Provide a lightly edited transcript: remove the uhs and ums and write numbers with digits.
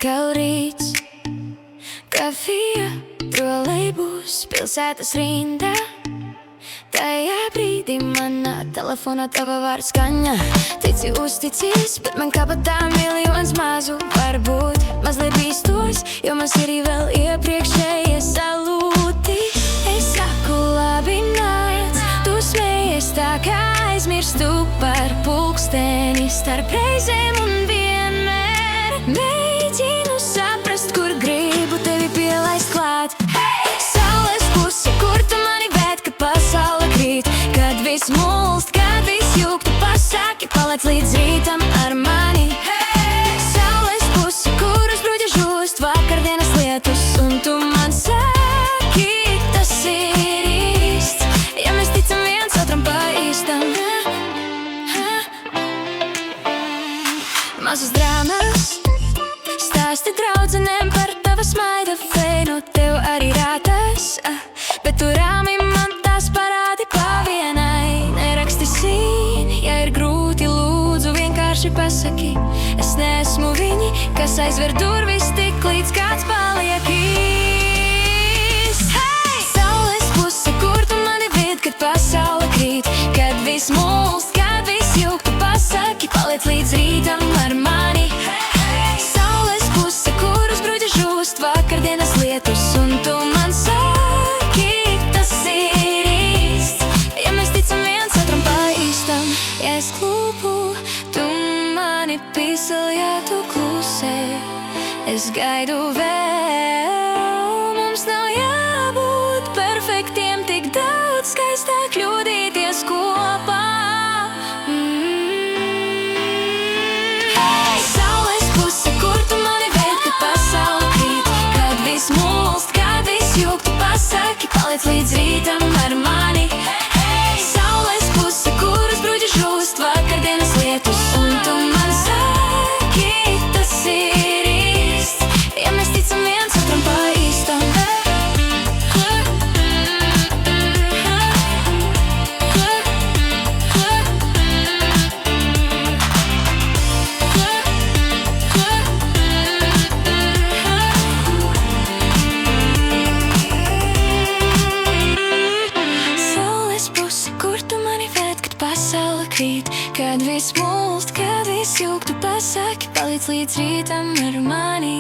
atkal rīts. Kafija, trolejbus, pilsētas rindā. Tajā brīdī manā telefonā tava vārds skaņa. Tici, uzticies, bet man kabatā miljons mazu. Varbūt mazliet bīstos, jo man sirdī vēl iepriekšējie salūti. Es saku labi nāc, tu smējies tā kā aizmirstu par pulksteni starp reizēm un vienmēr. Mēģinu saprast, kur gribu tevi pielaist klāt. Saules puse, kur tu mani ved, kad pasaule krīt. Kad viss mulst, kad viss jūg, tu pasaki, paliec līdz rītam ar mani. Saules puse, kur uz bruģa žūst vakardienas lietus, un tu man saki, tas ir īsts, ja mēs ticam viens otram pa īstam. Mazas drāmas, stāsti draudzenēm par tava smaida feinu. Tev arī rātas, bet tu rāmi man tās parādi pa vienai. Neraksti sīni, ja ir grūti, lūdzu vienkārši pasaki. Es neesmu viņi, kas aizver durvis tik līdz kāds paliek īsts. Saules puse, kur tu mani ved, kad pasaule krīt. Kad viss mulst, kad viss jūg, tu pasaki, paliec līdz rītam ar mani. Saules puse, kur uz bruģa žūst vakardienas lietus, un tu man saki, tas ir īsts, ja mēs ticam viens otram pa īstam. Ja es klūpu, tu mani pisel, ja tu klusē. Es gaidu vēl, mums nav jābūt perfektiem, tik daudz skaistāk kļūdīties kopā. Saules puse, kur tu mani ved, kad pasaule krīt. Kad viss mulst, kad viss jūg, tu pasaki, paliec līdz rītam ar mani. Saules puse, kur uz bruģa žūst vakardienas lietus, un tu man saki, tas ir īsts, ja mēs ticam viens otram pa īstam. Saules puse, kur tu mani ved, kad pasaule krīt. Kad viss mulst, kad viss jūg, tu pasaki, paliec līdz rītam ar mani.